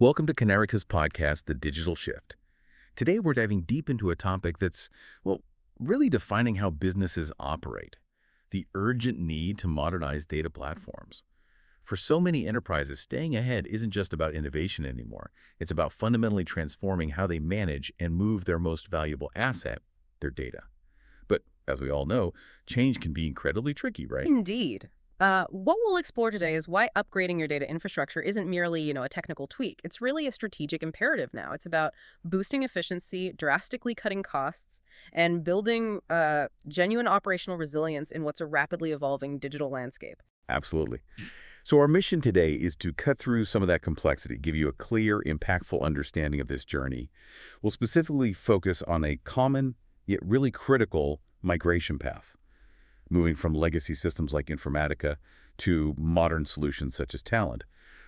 Welcome to Kanerika's podcast, The Digital Shift. Today we're diving deep into a topic that's, really defining how businesses operate, the urgent need to modernize data platforms. For so many enterprises, staying ahead isn't just about innovation anymore. It's about fundamentally transforming how they manage and move their most valuable asset, their data. But as we all know, change can be incredibly tricky, right? Indeed. What we'll explore today is why upgrading your data infrastructure isn't merely, a technical tweak. It's really a strategic imperative now. It's about boosting efficiency, drastically cutting costs, and building genuine operational resilience in what's a rapidly evolving digital landscape. Absolutely. So our mission today is to cut through some of that complexity, give you a clear, impactful understanding of this journey. We'll specifically focus on a common, yet really critical migration path, moving from legacy systems like Informatica to modern solutions such as Talend.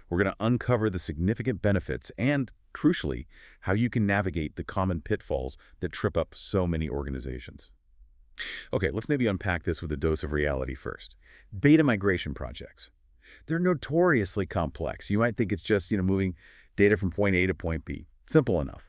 We're going to uncover the significant benefits and, crucially, how you can navigate the common pitfalls that trip up so many organizations. Okay, let's maybe unpack this with a dose of reality first. Data migration projects. They're notoriously complex. You might think it's just, moving data from point A to point B. Simple enough.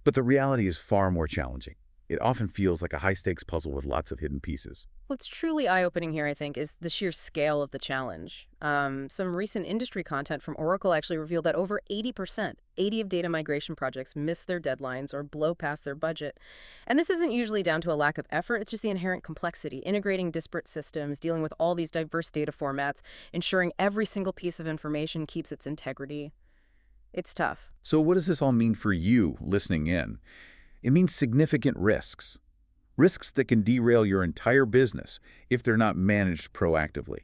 But the reality is far more challenging. It often feels like a high-stakes puzzle with lots of hidden pieces. What's truly eye-opening here, I think, is the sheer scale of the challenge. Some recent industry content from Oracle actually revealed that over 80% of data migration projects miss their deadlines or blow past their budget. And this isn't usually down to a lack of effort, it's just the inherent complexity, integrating disparate systems, dealing with all these diverse data formats, ensuring every single piece of information keeps its integrity. It's tough. So what does this all mean for you listening in? It means significant risks. Risks that can derail your entire business if they're not managed proactively.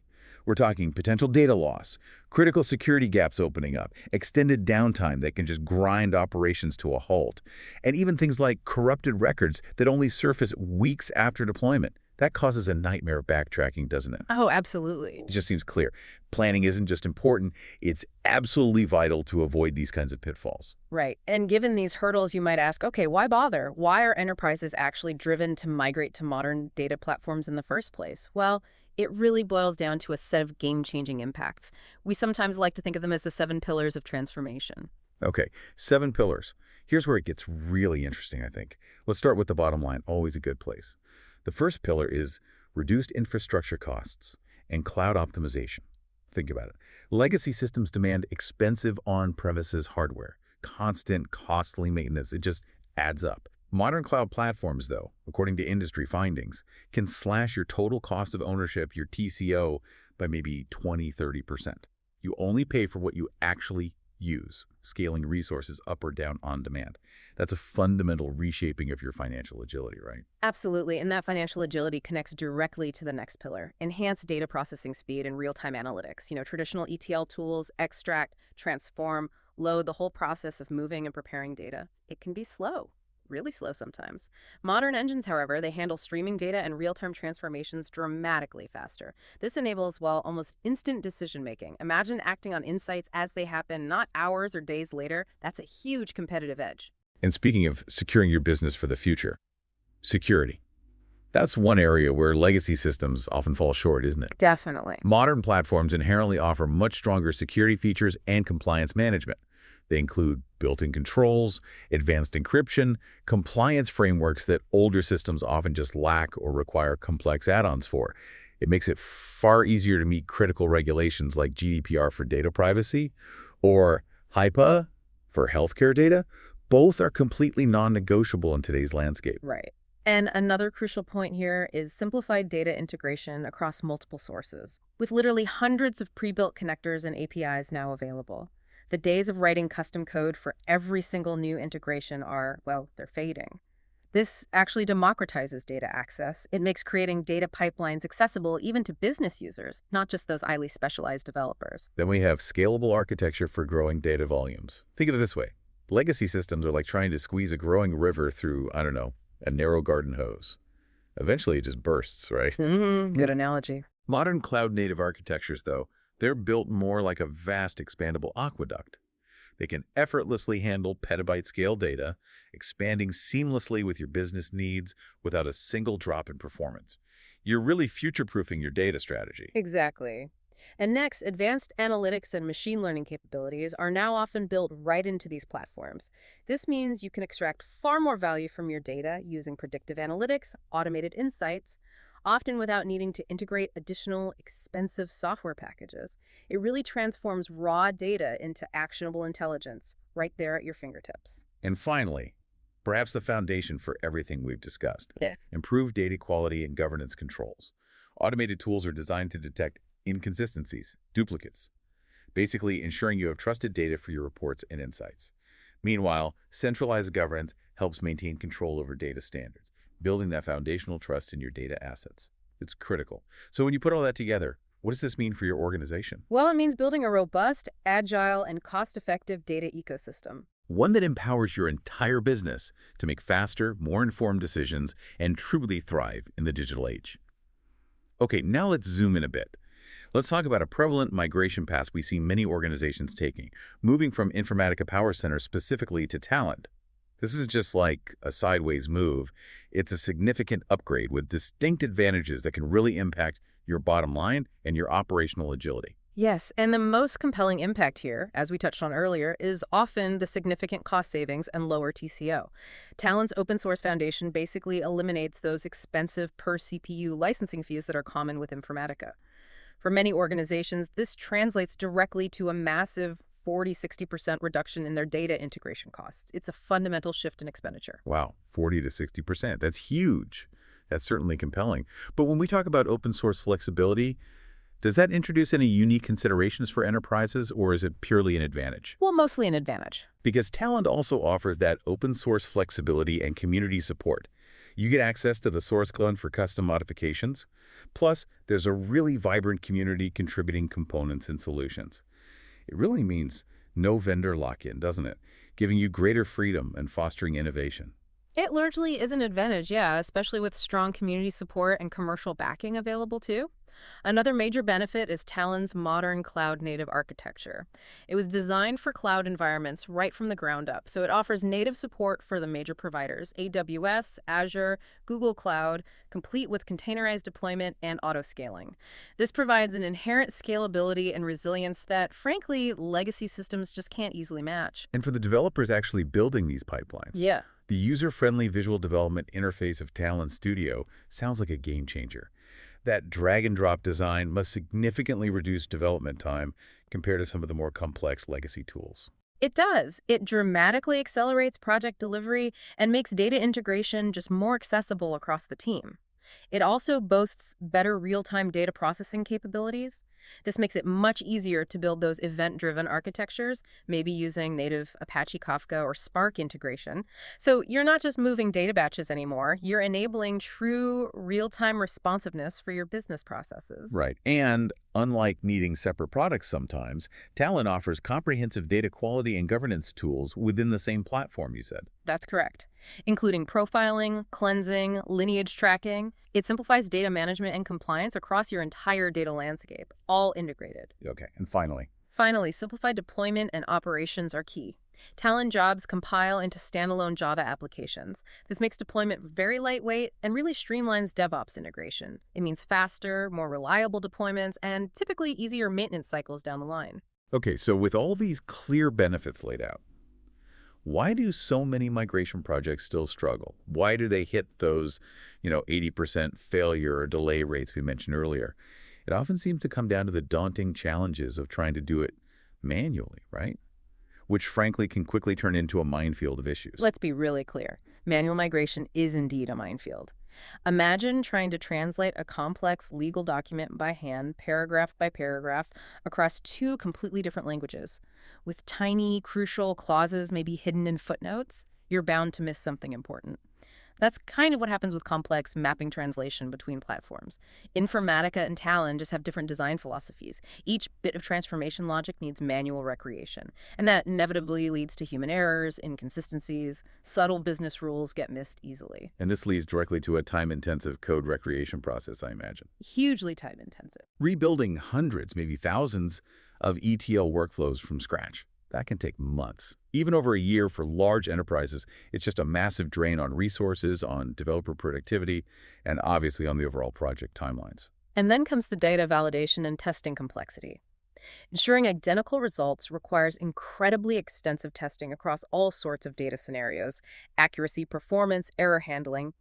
We're talking potential data loss, critical security gaps opening up, extended downtime that can just grind operations to a halt, and even things like corrupted records that only surface weeks after deployment. That causes a nightmare of backtracking, doesn't it? Oh, absolutely. It just seems clear. Planning isn't just important, it's absolutely vital to avoid these kinds of pitfalls. Right. And given these hurdles, you might ask, okay, why bother? Why are enterprises actually driven to migrate to modern data platforms in the first place? Well, it really boils down to a set of game-changing impacts. We sometimes like to think of them as the 7 pillars of transformation. Okay, 7 pillars. Here's where it gets really interesting, I think. Let's start with the bottom line, always a good place. The first pillar is reduced infrastructure costs and cloud optimization. Think about it. Legacy systems demand expensive on-premises hardware, constant, costly maintenance. It just adds up. Modern cloud platforms, though, according to industry findings, can slash your total cost of ownership, your TCO, by maybe 20–30%. You only pay for what you actually use, scaling resources up or down on demand. That's a fundamental reshaping of your financial agility, right? Absolutely, and that financial agility connects directly to the next pillar, enhanced data processing speed and real-time analytics. Traditional ETL tools, extract, transform, load, the whole process of moving and preparing data. It can be slow. Really slow sometimes. Modern engines, however, they handle streaming data and real-time transformations dramatically faster. This enables, almost instant decision-making. Imagine acting on insights as they happen, not hours or days later. That's a huge competitive edge. And speaking of securing your business for the future, security. That's one area where legacy systems often fall short, isn't it? Definitely. Modern platforms inherently offer much stronger security features and compliance management. They include built-in controls, advanced encryption, compliance frameworks that older systems often just lack or require complex add-ons for. It makes it far easier to meet critical regulations like GDPR for data privacy or HIPAA for healthcare data. Both are completely non-negotiable in today's landscape. Right. And another crucial point here is simplified data integration across multiple sources, with literally hundreds of pre-built connectors and APIs now available. The days of writing custom code for every single new integration are, they're fading. This actually democratizes data access. It makes creating data pipelines accessible even to business users, not just those highly specialized developers. Then we have scalable architecture for growing data volumes. Think of it this way. Legacy systems are like trying to squeeze a growing river through, a narrow garden hose. Eventually it just bursts, right? Good analogy. Modern cloud-native architectures, though, they're built more like a vast expandable aqueduct. They can effortlessly handle petabyte-scale data, expanding seamlessly with your business needs without a single drop in performance. You're really future-proofing your data strategy. Exactly. And next, advanced analytics and machine learning capabilities are now often built right into these platforms. This means you can extract far more value from your data using predictive analytics, automated insights, often without needing to integrate additional expensive software packages. It really transforms raw data into actionable intelligence right there at your fingertips. And finally, perhaps the foundation for everything we've discussed, Yeah. improved data quality and governance controls. Automated tools are designed to detect inconsistencies, duplicates, basically ensuring you have trusted data for your reports and insights. Meanwhile, centralized governance helps maintain control over data standards, building that foundational trust in your data assets. It's critical. So when you put all that together, what does this mean for your organization? Well, it means building a robust, agile, and cost-effective data ecosystem. One that empowers your entire business to make faster, more informed decisions and truly thrive in the digital age. Okay, now let's zoom in a bit. Let's talk about a prevalent migration path we see many organizations taking, moving from Informatica PowerCenter specifically to Talend. This is just like a sideways move. It's a significant upgrade with distinct advantages that can really impact your bottom line and your operational agility. Yes, and the most compelling impact here, as we touched on earlier, is often the significant cost savings and lower TCO. Talent's open source foundation basically eliminates those expensive per CPU licensing fees that are common with Informatica. For many organizations, this translates directly to a massive 40–60% reduction in their data integration costs. It's a fundamental shift in expenditure. Wow, 40 to 60%. That's huge. That's certainly compelling. But when we talk about open source flexibility, does that introduce any unique considerations for enterprises, or is it purely an advantage? Well, mostly an advantage. Because Talend also offers that open source flexibility and community support. You get access to the source code for custom modifications. Plus, there's a really vibrant community contributing components and solutions. It really means no vendor lock-in, doesn't it? Giving you greater freedom and fostering innovation. It largely is an advantage, yeah, especially with strong community support and commercial backing available too. Another major benefit is Talend's modern cloud-native architecture. It was designed for cloud environments right from the ground up, so it offers native support for the major providers, AWS, Azure, Google Cloud, complete with containerized deployment and auto-scaling. This provides an inherent scalability and resilience that, frankly, legacy systems just can't easily match. And for the developers actually building these pipelines, Yeah. the user-friendly visual development interface of Talend Studio sounds like a game changer. That drag-and-drop design must significantly reduce development time compared to some of the more complex legacy tools. It does. It dramatically accelerates project delivery and makes data integration just more accessible across the team. It also boasts better real-time data processing capabilities. This makes it much easier to build those event-driven architectures, maybe using native Apache Kafka or Spark integration. So you're not just moving data batches anymore, you're enabling true real-time responsiveness for your business processes. Right. And unlike needing separate products sometimes, Talend offers comprehensive data quality and governance tools within the same platform, you said. That's correct. Including profiling, cleansing, lineage tracking. It simplifies data management and compliance across your entire data landscape, all integrated. Okay. And finally, Finally, simplified deployment and operations are key. Talend jobs compile into standalone Java applications. This makes deployment very lightweight and really streamlines DevOps integration. It means faster, more reliable deployments, and typically easier maintenance cycles down the line. okay, so with all these clear benefits laid out, why do so many migration projects still struggle? Why do they hit those, 80% failure or delay rates we mentioned earlier? It often seems to come down to the daunting challenges of trying to do it manually, right? Which frankly can quickly turn into a minefield of issues. Let's be really clear. Manual migration is indeed a minefield. Imagine trying to translate a complex legal document by hand, paragraph by paragraph, across two completely different languages. With tiny, crucial clauses maybe hidden in footnotes, you're bound to miss something important. That's kind of what happens with complex mapping translation between platforms. Informatica and Talend just have different design philosophies. Each bit of transformation logic needs manual recreation, and that inevitably leads to human errors, inconsistencies, subtle business rules get missed easily. And this leads directly to a time-intensive code recreation process, I imagine. Hugely time intensive. Rebuilding hundreds, maybe thousands of ETL workflows from scratch. That can take months. Even over a year for large enterprises, it's just a massive drain on resources, on developer productivity, and obviously on the overall project timelines. And then comes the data validation and testing complexity. Ensuring identical results requires incredibly extensive testing across all sorts of data scenarios: accuracy, performance, error handling.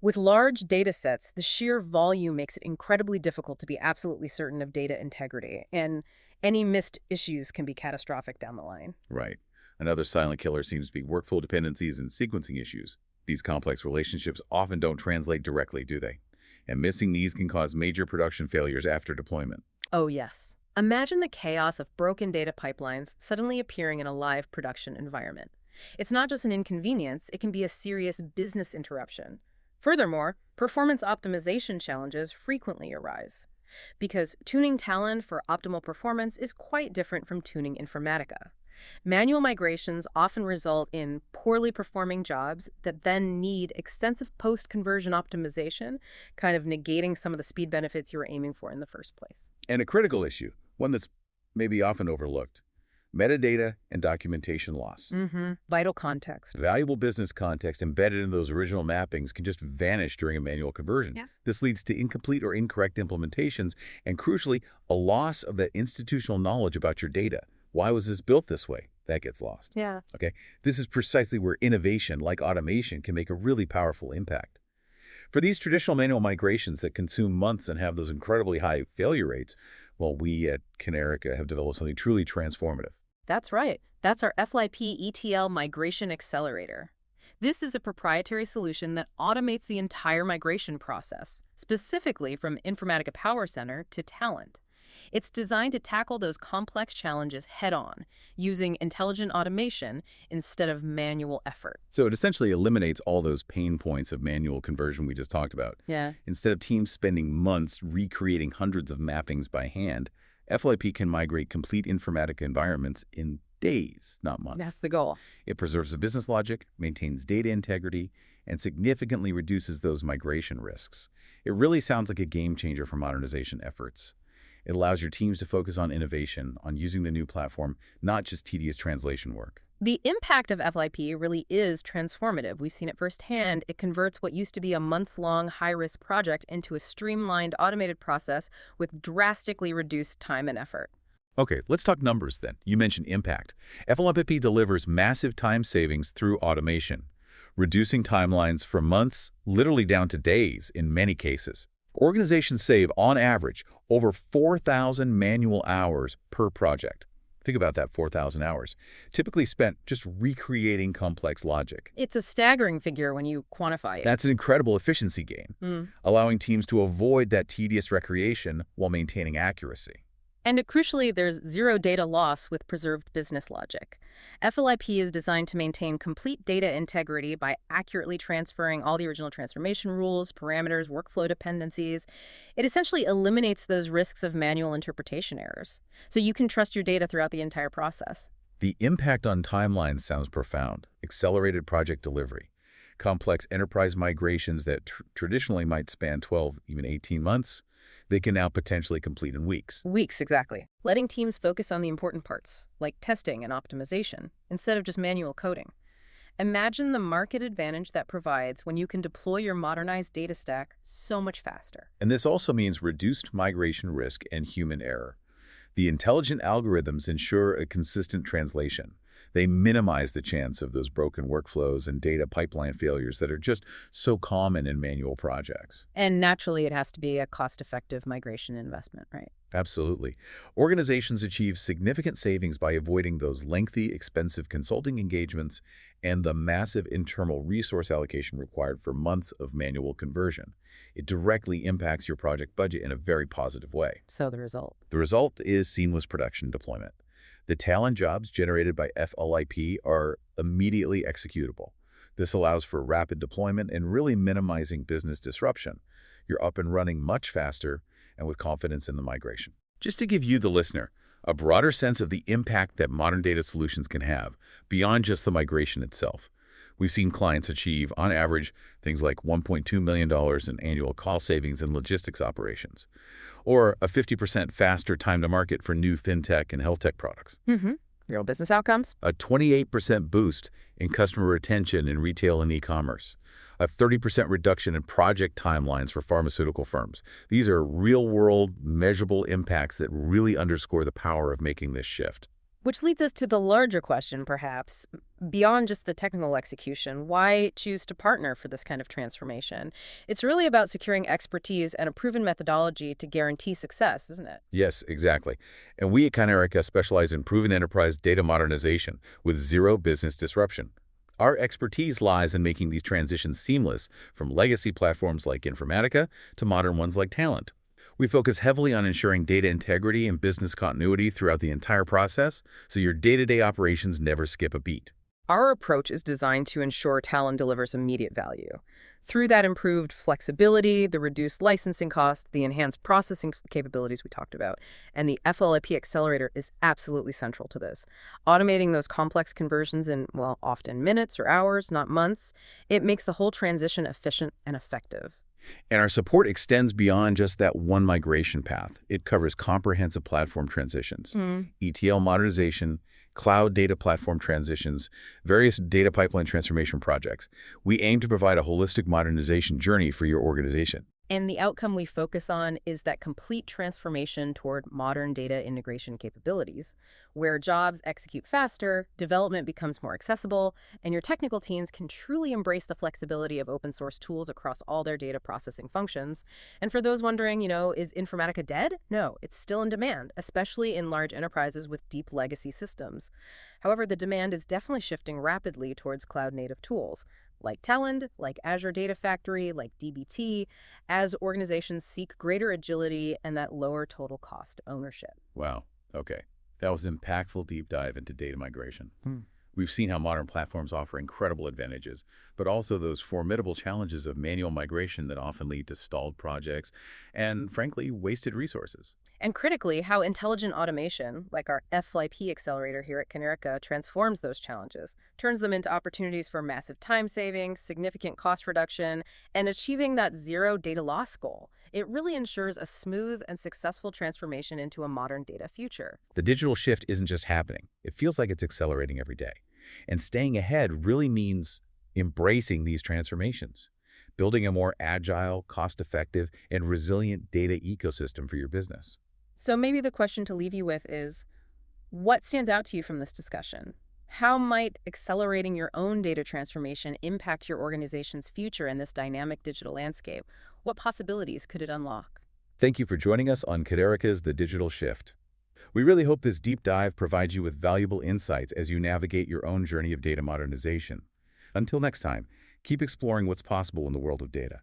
With large data sets, the sheer volume makes it incredibly difficult to be absolutely certain of data integrity, and any missed issues can be catastrophic down the line. Right. Another silent killer seems to be workflow dependencies and sequencing issues. These complex relationships often don't translate directly, do they? And missing these can cause major production failures after deployment. Oh, yes. Imagine the chaos of broken data pipelines suddenly appearing in a live production environment. It's not just an inconvenience, it can be a serious business interruption. Furthermore, performance optimization challenges frequently arise, because tuning Talend for optimal performance is quite different from tuning Informatica. Manual migrations often result in poorly performing jobs that then need extensive post-conversion optimization, kind of negating some of the speed benefits you were aiming for in the first place. And a critical issue, one that's maybe often overlooked: metadata and documentation loss. Vital context. Valuable business context embedded in those original mappings can just vanish during a manual conversion. Yeah. This leads to incomplete or incorrect implementations and, crucially, a loss of that institutional knowledge about your data. Why was this built this way? That gets lost. Yeah. Okay? This is precisely where innovation, like automation, can make a really powerful impact. For these traditional manual migrations that consume months and have those incredibly high failure rates, well, we at Kanerika have developed something truly transformative. That's right. That's our FYP ETL Migration Accelerator. This is a proprietary solution that automates the entire migration process, specifically from Informatica PowerCenter to Talend. It's designed to tackle those complex challenges head-on, using intelligent automation instead of manual effort. So it essentially eliminates all those pain points of manual conversion we just talked about. Yeah. Instead of teams spending months recreating hundreds of mappings by hand, FLIP can migrate complete Informatica environments in days, not months. That's the goal. It preserves the business logic, maintains data integrity, and significantly reduces those migration risks. It really sounds like a game changer for modernization efforts. It allows your teams to focus on innovation, on using the new platform, not just tedious translation work. The impact of FLIP really is transformative. We've seen it firsthand. It converts what used to be a months-long, high-risk project into a streamlined, automated process with drastically reduced time and effort. Okay, let's talk numbers then. You mentioned impact. FLIP delivers massive time savings through automation, reducing timelines from months literally down to days in many cases. Organizations save, on average, over 4,000 manual hours per project. Think about that, 4,000 hours, typically spent just recreating complex logic. It's a staggering figure when you quantify it. That's an incredible efficiency gain, allowing teams to avoid that tedious recreation while maintaining accuracy. And crucially, there's zero data loss with preserved business logic. FLIP is designed to maintain complete data integrity by accurately transferring all the original transformation rules, parameters, workflow dependencies. It essentially eliminates those risks of manual interpretation errors, so you can trust your data throughout the entire process. The impact on timelines sounds profound. Accelerated project delivery. Complex enterprise migrations that traditionally might span 12, even 18 months, they can now potentially complete in weeks. Weeks, exactly. Letting teams focus on the important parts, like testing and optimization, instead of just manual coding. Imagine the market advantage that provides when you can deploy your modernized data stack so much faster. And this also means reduced migration risk and human error. The intelligent algorithms ensure a consistent translation. They minimize the chance of those broken workflows and data pipeline failures that are just so common in manual projects. And naturally, it has to be a cost-effective migration investment, right? Absolutely. Organizations achieve significant savings by avoiding those lengthy, expensive consulting engagements and the massive internal resource allocation required for months of manual conversion. It directly impacts your project budget in a very positive way. So the result? The result is seamless production deployment. The Talend jobs generated by FLIP are immediately executable. This allows for rapid deployment and really minimizing business disruption. You're up and running much faster and with confidence in the migration. Just to give you, the listener, a broader sense of the impact that modern data solutions can have beyond just the migration itself. We've seen clients achieve, on average, things like $1.2 million in annual cost savings in logistics operations, or a 50% faster time to market for new fintech and health tech products. Real business outcomes? A 28% boost in customer retention in retail and e-commerce. a 30% reduction in project timelines for pharmaceutical firms. These are real-world, measurable impacts that really underscore the power of making this shift. Which leads us to the larger question, perhaps. Beyond just the technical execution, why choose to partner for this kind of transformation? It's really about securing expertise and a proven methodology to guarantee success, isn't it? Yes, exactly. And we at Kanerika specialize in proven enterprise data modernization with zero business disruption. Our expertise lies in making these transitions seamless, from legacy platforms like Informatica to modern ones like Talend. We focus heavily on ensuring data integrity and business continuity throughout the entire process, so your day-to-day operations never skip a beat. Our approach is designed to ensure Talend delivers immediate value. Through that improved flexibility, the reduced licensing cost, the enhanced processing capabilities we talked about, and the FLIP Accelerator is absolutely central to this. Automating those complex conversions in, well, often minutes or hours, not months, it makes the whole transition efficient and effective. And our support extends beyond just that one migration path. It covers comprehensive platform transitions, ETL modernization, cloud data platform transitions, various data pipeline transformation projects. We aim to provide a holistic modernization journey for your organization. And the outcome we focus on is that complete transformation toward modern data integration capabilities, where jobs execute faster, development becomes more accessible, and your technical teams can truly embrace the flexibility of open source tools across all their data processing functions. And for those wondering, is Informatica dead? No, it's still in demand, especially in large enterprises with deep legacy systems. However, the demand is definitely shifting rapidly towards cloud-native tools, like Talend, like Azure Data Factory, like dbt, as organizations seek greater agility and that lower total cost ownership. Wow. Okay. That was an impactful deep dive into data migration. We've seen how modern platforms offer incredible advantages, but also those formidable challenges of manual migration that often lead to stalled projects and, frankly, wasted resources. And critically, how intelligent automation, like our FLIP Accelerator here at Kanerika, transforms those challenges, turns them into opportunities for massive time savings, significant cost reduction, and achieving that zero data loss goal. It really ensures a smooth and successful transformation into a modern data future. The digital shift isn't just happening. It feels like it's accelerating every day. And staying ahead really means embracing these transformations, building a more agile, cost-effective, and resilient data ecosystem for your business. So maybe the question to leave you with is, what stands out to you from this discussion? How might accelerating your own data transformation impact your organization's future in this dynamic digital landscape? What possibilities could it unlock? Thank you for joining us on Kanerika's The Digital Shift. We really hope this deep dive provides you with valuable insights as you navigate your own journey of data modernization. Until next time, keep exploring what's possible in the world of data.